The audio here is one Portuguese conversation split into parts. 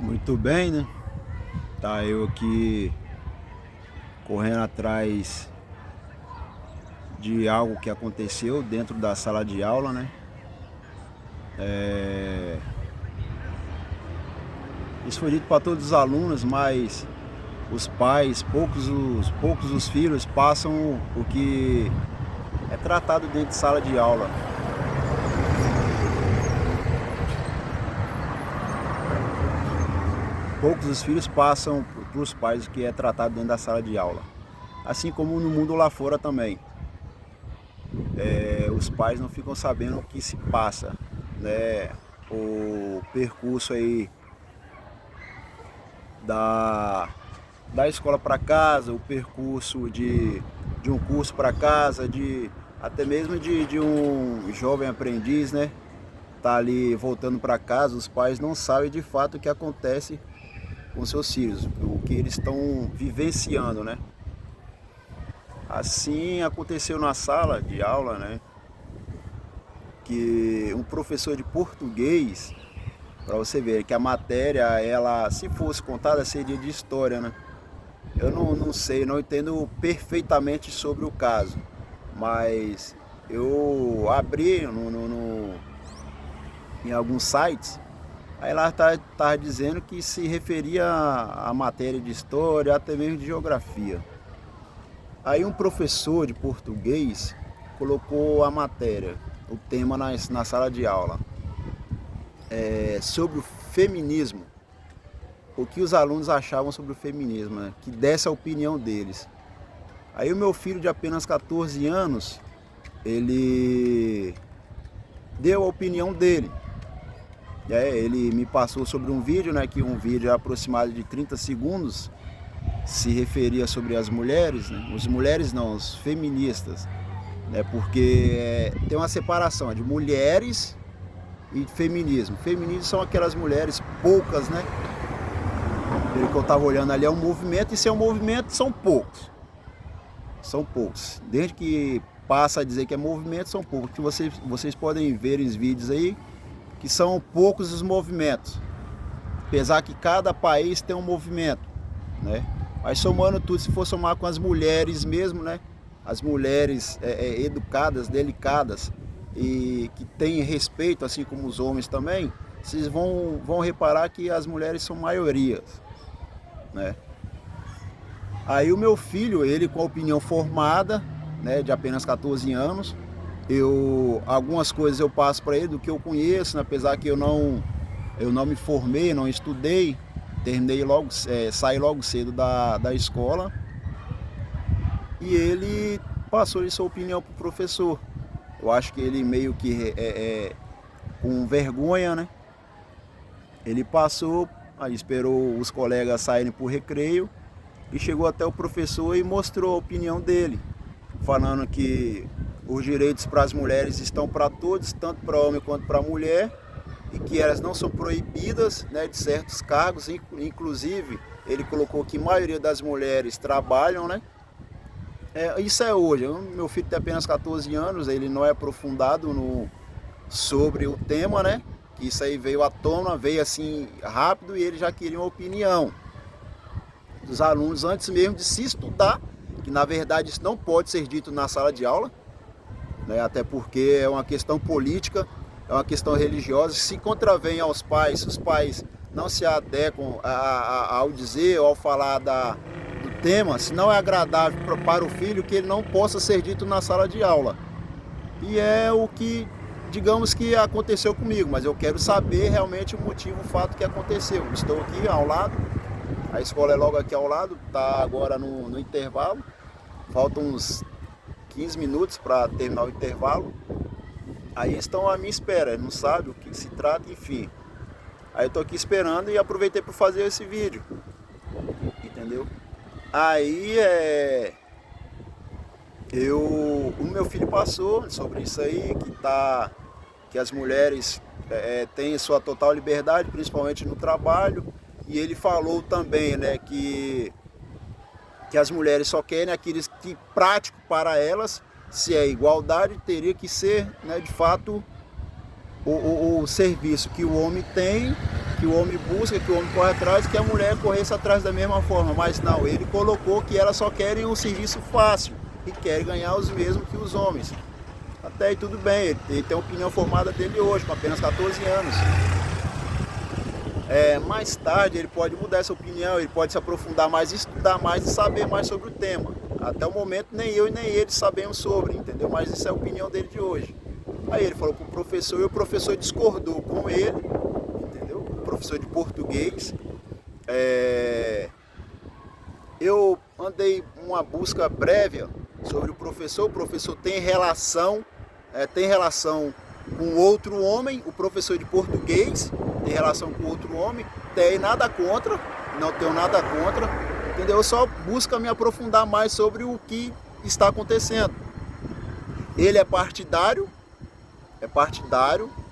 Muito bem, né? Tá eu aqui correndo atrás de algo que aconteceu dentro da sala de aula, né? Isso foi dito para todos os alunos, mas os pais, poucos os filhos passam o que é tratado dentro de sala de aula. Poucos os filhos passam para os pais o que é tratado dentro da sala de aula. Assim como no mundo lá fora também. Os pais não ficam sabendo o que se passa, né? O percurso aí da escola para casa, o percurso de um curso para casa, até mesmo de um jovem aprendiz, né? Tá ali voltando para casa, os pais não sabem de fato o que acontece com seus filhos, o que eles estão vivenciando, né? Assim aconteceu na sala de aula, né? Que um professor de português, para você ver que a matéria, ela, se fosse contada, seria de história, né? Eu não sei, não entendo perfeitamente sobre o caso, mas eu abri em alguns sites, aí lá tá dizendo que se referia à matéria de história, até mesmo de geografia. Aí um professor de português colocou a matéria, o tema na sala de aula, sobre o feminismo. O que os alunos achavam sobre o feminismo, né? Que desse a opinião deles. Aí o meu filho de apenas 14 anos, ele deu a opinião dele. Ele me passou sobre um vídeo, né, que um vídeo aproximado de 30 segundos se referia sobre as mulheres, né? As mulheres não, os feministas, né? Porque tem uma separação de mulheres e feminismo. Feminismo são aquelas mulheres poucas, né? Pelo que eu estava olhando ali é um movimento, e se é um movimento são poucos. São poucos. Desde que passa a dizer que é movimento, são poucos. Que vocês podem ver os vídeos aí, que são poucos os movimentos. Apesar que cada país tem um movimento, né? Mas somando tudo, se for somar com as mulheres mesmo, né? As mulheres educadas, delicadas e que têm respeito, assim como os homens também, vocês vão reparar que as mulheres são maiorias, né? Aí o meu filho, ele com a opinião formada, né, de apenas 14 anos, algumas coisas eu passo para ele do que eu conheço, né, apesar que eu não me formei, não estudei, saí logo cedo da escola, e ele passou sua opinião para o professor. Eu acho que ele meio que com vergonha, né? Ele passou, aí esperou os colegas saírem para o recreio e chegou até o professor e mostrou a opinião dele, falando que os direitos para as mulheres estão para todos, tanto para homem quanto para mulher, e que elas não são proibidas, né, de certos cargos, inclusive ele colocou que a maioria das mulheres trabalham, né? Isso é hoje. Meu filho tem apenas 14 anos, ele não é aprofundado sobre o tema, né? Que isso aí veio à tona, veio assim rápido, e ele já queria uma opinião dos alunos antes mesmo de se estudar, que na verdade isso não pode ser dito na sala de aula, né? Até porque é uma questão política, é uma questão religiosa, se contravém aos pais, se os pais não se adequam ao dizer ou ao falar do tema, se não é agradável para o filho, que ele não possa ser dito na sala de aula. E é o que, digamos que aconteceu comigo, mas eu quero saber realmente o motivo, o fato que aconteceu. Estou aqui ao lado, a escola é logo aqui ao lado, está agora no intervalo, faltam uns 15 minutos para terminar o intervalo. Aí estão à minha espera, não sabe o que se trata, enfim. Aí eu estou aqui esperando e aproveitei para fazer esse vídeo, entendeu? Aí o meu filho passou sobre isso aí, que as mulheres têm sua total liberdade, principalmente no trabalho, e ele falou também, né, que as mulheres só querem aqueles que prático para elas, se é igualdade, teria que ser, né, de fato, o serviço que o homem tem, que o homem busca, que o homem corre atrás, que a mulher corresse atrás da mesma forma. Mas não, ele colocou que elas só querem um serviço fácil e querem ganhar os mesmos que os homens. Até aí tudo bem, ele tem a opinião formada dele hoje, com apenas 14 anos. Mais tarde ele pode mudar essa opinião, ele pode se aprofundar mais, estudar mais e saber mais sobre o tema. Até o momento nem eu e nem ele sabemos sobre, entendeu? Mas isso é a opinião dele de hoje. Aí ele falou com o professor e o professor discordou com ele, entendeu? O professor de português. Eu andei uma busca prévia sobre o professor tem relação com outro homem, o professor de português tem relação com outro homem, tem nada contra, não tenho nada contra, entendeu? Eu só busco me aprofundar mais sobre o que está acontecendo. Ele é partidário,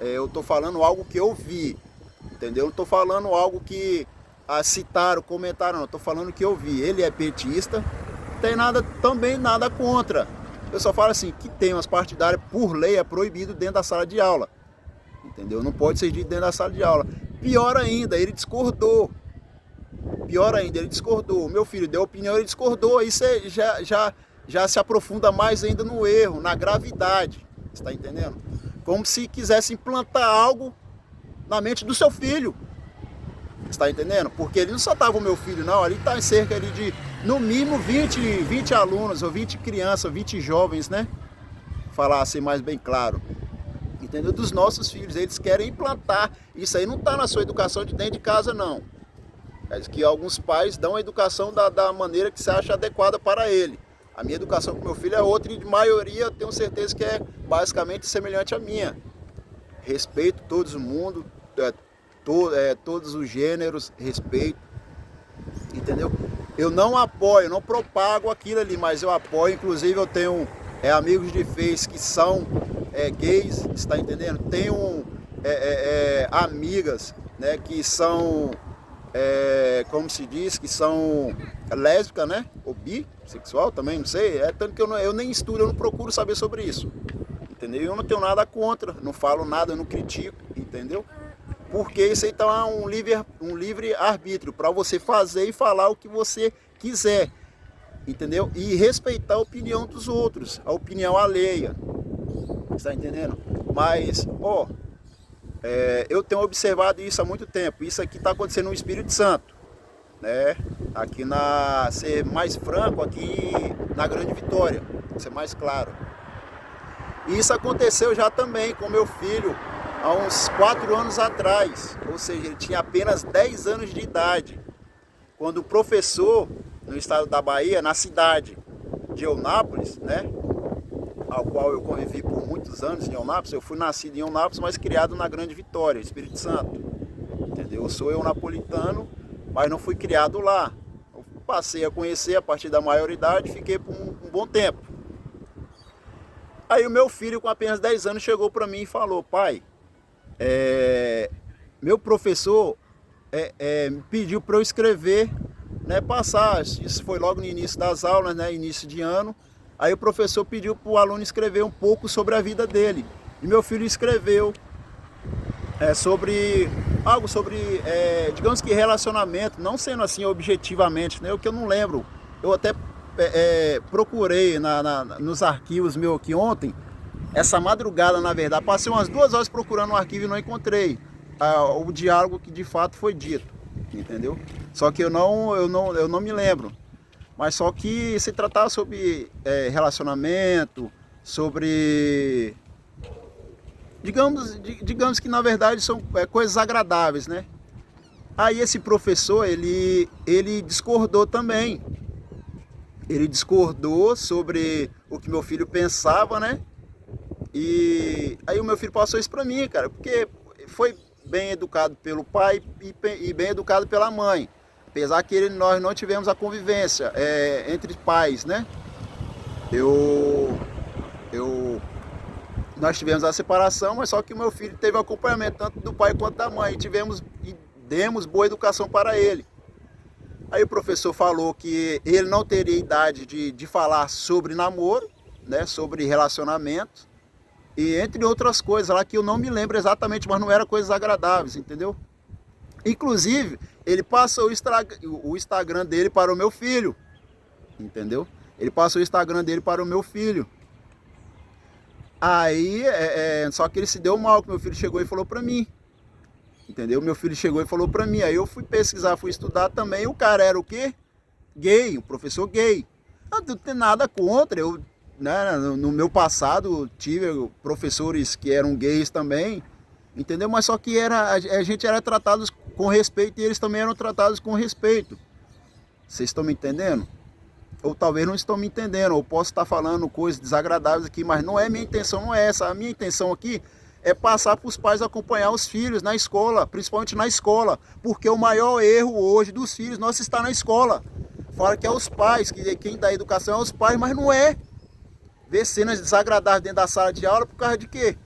eu estou falando algo que eu vi, entendeu? Não estou falando algo que citaram, comentaram, não, estou falando que eu vi. Ele é petista, tem também nada contra. Eu só falo assim, que temas partidários, por lei, é proibido dentro da sala de aula. Entendeu? Não pode ser dito dentro da sala de aula. Pior ainda, ele discordou. O meu filho deu opinião, ele discordou. Aí você já se aprofunda mais ainda no erro, na gravidade. Você está entendendo? Como se quisesse implantar algo na mente do seu filho. Você está entendendo? Porque ele não só estava o meu filho, não. Ali está em cerca ali de, no mínimo, 20 alunos, ou 20 crianças, ou 20 jovens, né? Falar assim mais bem claro. Entendeu? Dos nossos filhos. Eles querem implantar. Isso aí não está na sua educação de dentro de casa, não. É que alguns pais dão a educação da maneira que se acha adequada para ele. A minha educação com meu filho é outra e de maioria eu tenho certeza que é basicamente semelhante à minha. Respeito todo mundo, todos os gêneros, respeito, entendeu? Eu não apoio, não propago aquilo ali, mas eu apoio, inclusive eu tenho amigos de Face que são gays, está entendendo? Tenho amigas, né, que são, como se diz, que são lésbicas, né, ou bissexual também, não sei, tanto que eu nem estudo, eu não procuro saber sobre isso, entendeu? Eu não tenho nada contra, não falo nada, eu não critico, entendeu? Porque isso aí está um livre arbítrio para você fazer e falar o que você quiser, entendeu? E respeitar a opinião dos outros, a opinião alheia, está entendendo? Mas, eu tenho observado isso há muito tempo. Isso aqui está acontecendo no Espírito Santo, né? Aqui ser mais franco, aqui na Grande Vitória, ser mais claro. E isso aconteceu já também com meu filho, há uns 4 anos atrás, ou seja, ele tinha apenas 10 anos de idade, quando o professor, no estado da Bahia, na cidade de Eunápolis, né, ao qual eu convivi por muitos anos em Eunápolis, eu fui nascido em Eunápolis, mas criado na Grande Vitória, Espírito Santo, entendeu? Eu sou eunapolitano, mas não fui criado lá. Eu passei a conhecer a partir da maioridade, fiquei por um bom tempo. Aí o meu filho, com apenas 10 anos, chegou para mim e falou: pai, meu professor me pediu para eu escrever, né, passar, isso foi logo no início das aulas, né, início de ano. Aí o professor pediu para o aluno escrever um pouco sobre a vida dele. E meu filho escreveu algo sobre, digamos que relacionamento, não sendo assim objetivamente, né, o que eu não lembro. Eu até procurei nos arquivos meus aqui ontem, essa madrugada, na verdade, passei umas 2 horas procurando um arquivo e não encontrei o diálogo que de fato foi dito, entendeu? Só que eu não me lembro. Mas só que se tratava sobre relacionamento, sobre, digamos que na verdade são coisas agradáveis, né? Aí esse professor, ele discordou também. Ele discordou sobre o que meu filho pensava, né? E aí o meu filho passou isso pra mim, cara, porque foi bem educado pelo pai e bem educado pela mãe. Apesar que nós não tivemos a convivência entre pais, né? Nós tivemos a separação, mas só que o meu filho teve acompanhamento tanto do pai quanto da mãe. E demos boa educação para ele. Aí o professor falou que ele não teria idade de falar sobre namoro, né? Sobre relacionamento. E entre outras coisas lá que eu não me lembro exatamente, mas não eram coisas agradáveis, entendeu? Inclusive, ele passou o Instagram dele para o meu filho, entendeu? Ele passou o Instagram dele para o meu filho. Aí, só que ele se deu mal, que meu filho chegou e falou pra mim, entendeu? Meu filho chegou e falou pra mim, aí eu fui pesquisar, fui estudar também, o cara era o quê? Gay, o professor gay. Não tem nada contra, eu, né, no meu passado tive professores que eram gays também, entendeu? Mas só que a gente era tratado com respeito e eles também eram tratados com respeito. Vocês estão me entendendo? Ou talvez não estão me entendendo, ou posso estar falando coisas desagradáveis aqui, mas não é minha intenção, não é essa. A minha intenção aqui é passar para os pais acompanhar os filhos na escola, principalmente na escola, porque o maior erro hoje dos filhos não está na escola. Fala que é os pais, que quem dá educação é os pais, mas não é. Ver cenas desagradáveis dentro da sala de aula por causa de quê?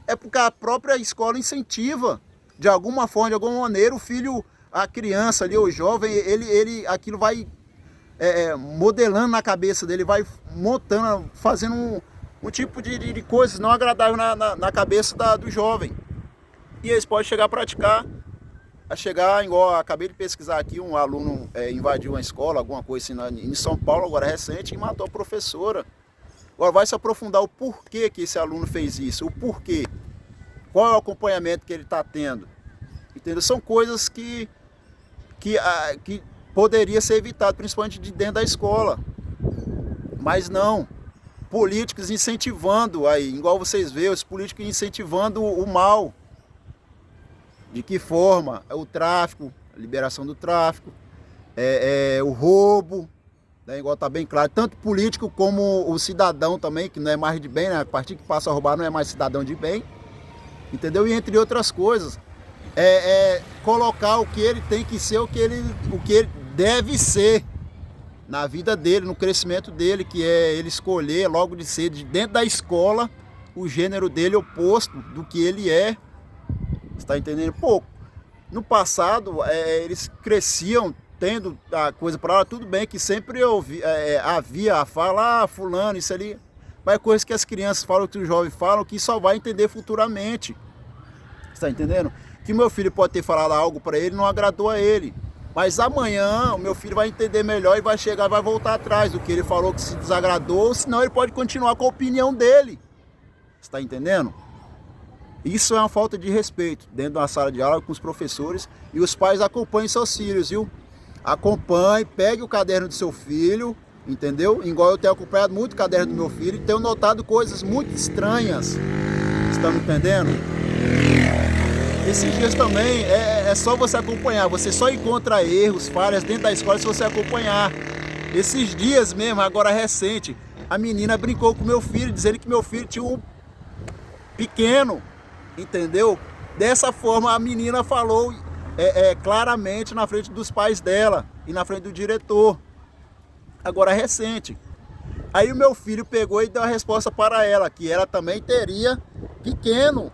É porque a própria escola incentiva, de alguma forma, de alguma maneira, o filho, a criança ali, o jovem, aquilo vai modelando na cabeça dele, vai montando, fazendo um tipo de coisas não agradáveis na cabeça do jovem. E eles podem chegar a praticar, igual acabei de pesquisar aqui, um aluno invadiu uma escola, alguma coisa assim, em São Paulo, agora recente, e matou a professora. Agora vai se aprofundar o porquê que esse aluno fez isso, o porquê, qual é o acompanhamento que ele está tendo, entendeu? São coisas que poderia ser evitado, principalmente de dentro da escola, mas não. Políticos incentivando aí, igual vocês veem, os políticos incentivando o mal. De que forma? O tráfico, a liberação do tráfico, o roubo, né? Igual está bem claro, tanto político como o cidadão também, que não é mais de bem, né? A partir que passa a roubar não é mais cidadão de bem, entendeu? E entre outras coisas, colocar o que ele tem que ser, o que ele deve ser na vida dele, no crescimento dele, que é ele escolher logo de cedo, dentro da escola, o gênero dele oposto do que ele é. Você está entendendo? Pô, no passado, eles cresciam tendo a coisa para lá, tudo bem que sempre havia a fala, fulano, isso ali, mas é coisa que as crianças falam, que os jovens falam, que só vai entender futuramente. Você está entendendo? Que meu filho pode ter falado algo para ele, não agradou a ele. Mas amanhã o meu filho vai entender melhor e vai chegar, vai voltar atrás do que ele falou que se desagradou, senão ele pode continuar com a opinião dele. Você está entendendo? Isso é uma falta de respeito dentro de uma sala de aula com os professores, e os pais acompanhem seus filhos, viu? Acompanhe, pegue o caderno do seu filho, entendeu? Igual eu tenho acompanhado muito o caderno do meu filho e tenho notado coisas muito estranhas. Estão me entendendo? Esses dias também é só você acompanhar, você só encontra erros, falhas dentro da escola se você acompanhar. Esses dias mesmo, agora recente, a menina brincou com meu filho, dizendo que meu filho tinha um pequeno, entendeu? Dessa forma a menina falou claramente na frente dos pais dela e na frente do diretor, agora recente. Aí o meu filho pegou e deu a resposta para ela, que ela também teria pequeno.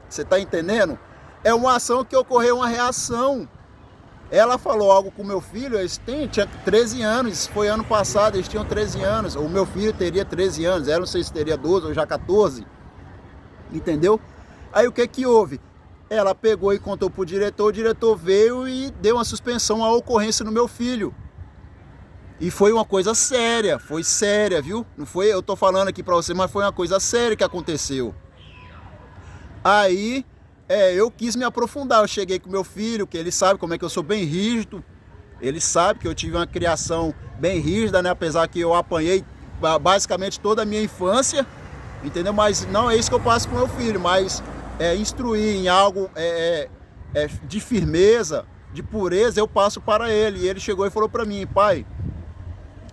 Você está entendendo? É uma ação que ocorreu, uma reação. Ela falou algo com o meu filho, tinha 13 anos, foi ano passado, eles tinham 13 anos. O meu filho teria 13 anos, eu não sei se teria 12 ou já 14. Entendeu? Aí o que houve? Ela pegou e contou para o diretor veio e deu uma suspensão à ocorrência no meu filho. E foi uma coisa séria, foi séria, viu? Não foi, eu tô falando aqui para você, mas foi uma coisa séria que aconteceu. Aí, eu quis me aprofundar, eu cheguei com meu filho, que ele sabe como é que eu sou bem rígido, ele sabe que eu tive uma criação bem rígida, né? Apesar que eu apanhei basicamente toda a minha infância, entendeu? Mas não é isso que eu passo pro meu filho, mas instruir em algo de firmeza, de pureza, eu passo para ele. E ele chegou e falou para mim: pai,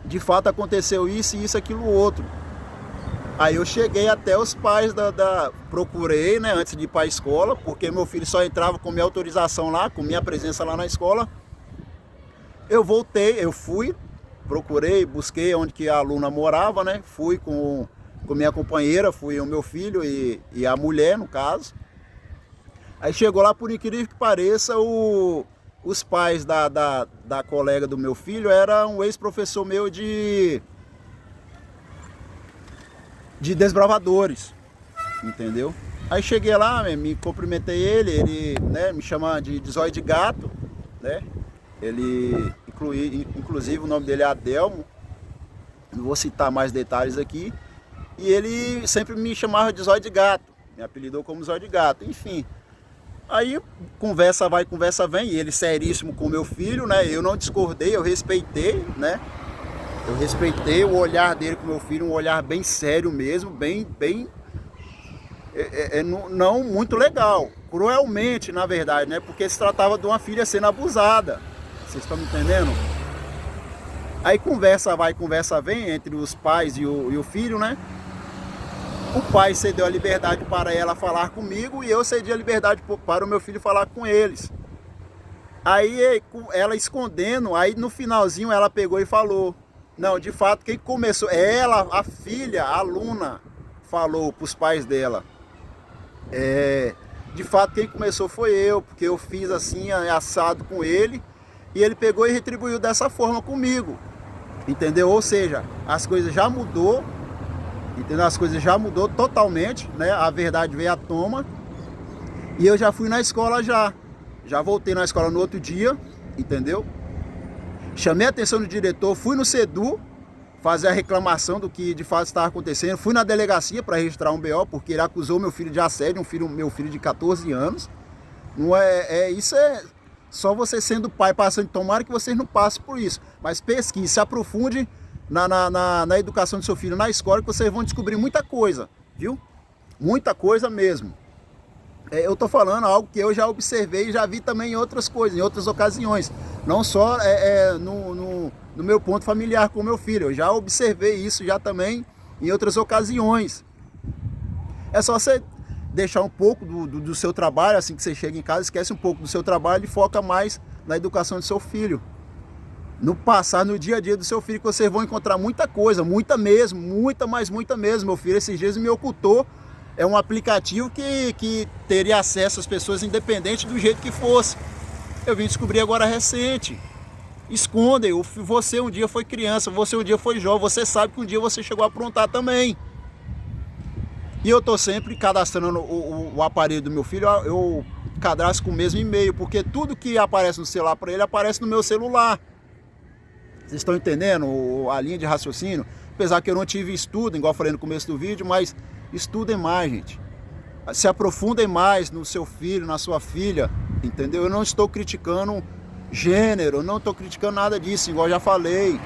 de fato aconteceu isso e isso, aquilo, outro. Aí eu cheguei até os pais procurei, né, antes de ir para a escola, porque meu filho só entrava com minha autorização lá, com minha presença lá na escola. Eu voltei, eu fui, procurei, busquei onde que a aluna morava, né, fui com minha companheira, fui o meu filho e a mulher, no caso. Aí chegou lá, por incrível que pareça, os pais da colega do meu filho era um ex-professor meu de desbravadores, entendeu? Aí cheguei lá, me cumprimentei ele, né, me chama de zóio de gato, né? Ele, inclusive o nome dele é Adelmo, não vou citar mais detalhes aqui. E ele sempre me chamava de zóio de gato, me apelidou como zóio de gato, enfim. Aí conversa vai, conversa vem, e ele seríssimo com meu filho, né? Eu não discordei, eu respeitei, né? Eu respeitei o olhar dele com meu filho, um olhar bem sério mesmo, bem não muito legal, cruelmente na verdade, né? Porque se tratava de uma filha sendo abusada, vocês estão me entendendo? Aí conversa vai, conversa vem entre os pais e o filho, né? O pai cedeu a liberdade para ela falar comigo e eu cedi a liberdade para o meu filho falar com eles. Aí ela escondendo, aí no finalzinho ela pegou e falou: não, de fato quem começou, ela, a filha, a aluna, falou para os pais dela: de fato quem começou foi eu, porque eu fiz assim, assado com ele, e ele pegou e retribuiu dessa forma comigo, entendeu? Ou seja, as coisas já mudou, entendeu? As coisas já mudou totalmente, né? A verdade veio à tona, e eu já fui na escola já voltei na escola no outro dia, entendeu? Chamei a atenção do diretor, fui no SEDU fazer a reclamação do que de fato estava acontecendo. Fui na delegacia para registrar um BO, porque ele acusou meu filho de assédio, meu filho de 14 anos. Não isso é só você sendo pai passando. Tomara que vocês não passem por isso. Mas pesquise, se aprofunde na educação do seu filho na escola, que vocês vão descobrir muita coisa, viu? Muita coisa mesmo. Eu tô falando algo que eu já observei e já vi também em outras coisas, em outras ocasiões. Não só no meu ponto familiar com meu filho. Eu já observei isso já também em outras ocasiões. É só você deixar um pouco do seu trabalho, assim que você chega em casa, esquece um pouco do seu trabalho e foca mais na educação do seu filho. No passar, no dia a dia do seu filho, que vocês vão encontrar muita coisa, muita mesmo, muita mesmo. Meu filho esses dias me ocultou. É um aplicativo que teria acesso às pessoas independente do jeito que fosse. Eu vim descobrir agora recente. Escondem, você um dia foi criança, você um dia foi jovem, você sabe que um dia você chegou a aprontar também. E eu tô sempre cadastrando o aparelho do meu filho, eu cadastro com o mesmo e-mail, porque tudo que aparece no celular para ele aparece no meu celular. Vocês estão entendendo a linha de raciocínio? Apesar que eu não tive estudo, igual eu falei no começo do vídeo, mas estudem mais, gente. Se aprofundem mais no seu filho, na sua filha, entendeu? Eu não estou criticando gênero, eu não estou criticando nada disso, igual eu já falei.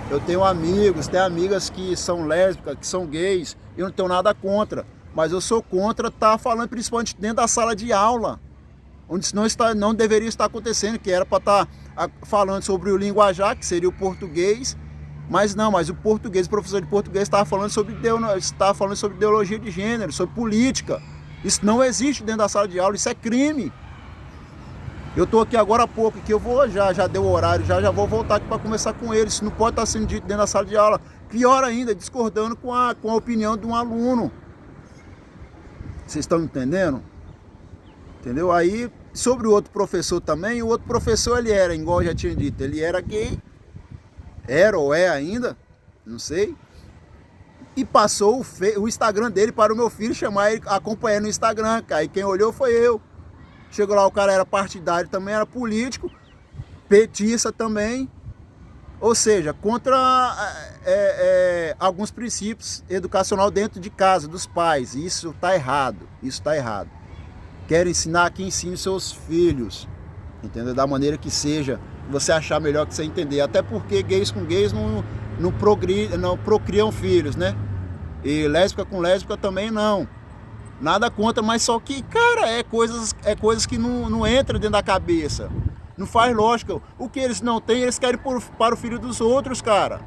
Eu tenho amigos, tenho amigas que são lésbicas, que são gays, eu não tenho nada contra. Mas eu sou contra estar falando principalmente dentro da sala de aula, onde isso não deveria estar acontecendo, que era para estar falando sobre o linguajar, que seria o português. Mas não, mas o professor de português estava falando sobre ideologia de gênero, sobre política. Isso não existe dentro da sala de aula, isso é crime. Eu estou aqui agora há pouco, que eu vou já deu o horário, já vou voltar aqui para conversar com ele. Isso não pode estar sendo dito dentro da sala de aula. Pior ainda, discordando com a opinião de um aluno. Vocês estão entendendo? Entendeu? Aí, sobre o outro professor também, o outro professor ele era, igual eu já tinha dito, ele era gay. Era ou é ainda, não sei. E passou o Instagram dele para o meu filho chamar ele, acompanhar no Instagram, cara. E quem olhou foi eu. Chegou lá, o cara era partidário também, era político, petista também. Ou seja, contra alguns princípios educacionais dentro de casa, dos pais. Isso está errado, isso está errado. Quero ensinar que ensine seus filhos, entendeu? Da maneira que seja, você achar melhor que você entender. Até porque gays com gays não procriam filhos, né? E lésbica com lésbica também não. Nada contra, mas só que, cara, é coisas que não entram dentro da cabeça. Não faz lógica. O que eles não têm, eles querem para o filho dos outros, cara.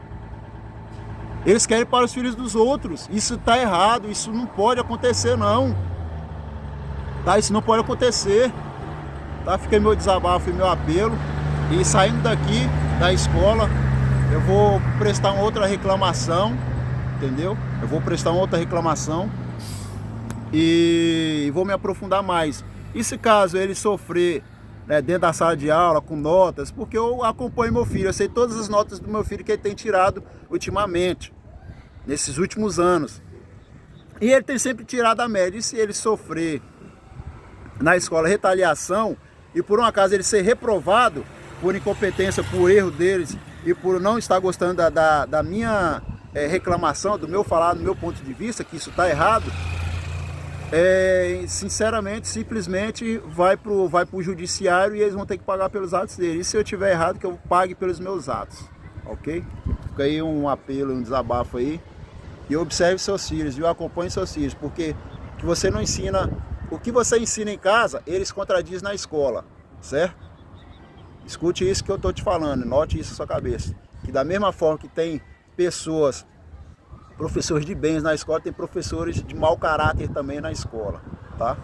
Eles querem para os filhos dos outros. Isso tá errado, isso não pode acontecer, não. Tá, isso não pode acontecer. Tá, fica meu desabafo e meu apelo. E saindo daqui da escola, eu vou prestar uma outra reclamação, entendeu? Eu vou prestar uma outra reclamação e vou me aprofundar mais. E se caso ele sofrer, né, dentro da sala de aula, com notas, porque eu acompanho meu filho, eu sei todas as notas do meu filho que ele tem tirado ultimamente, nesses últimos anos. E ele tem sempre tirado a média. E se ele sofrer na escola retaliação e por um acaso ele ser reprovado por incompetência, por erro deles e por não estar gostando da minha reclamação, do meu falar, do meu ponto de vista, que isso está errado, sinceramente, simplesmente vai pro judiciário e eles vão ter que pagar pelos atos deles. E se eu tiver errado, que eu pague pelos meus atos, ok? Fica aí um apelo, um desabafo aí. E observe seus filhos, viu? Acompanhe seus filhos, porque que você não ensina, o que você ensina em casa, eles contradizem na escola, certo? Escute isso que eu estou te falando, note isso na sua cabeça. Que da mesma forma que tem pessoas, professores de bens na escola, tem professores de mau caráter também na escola, tá?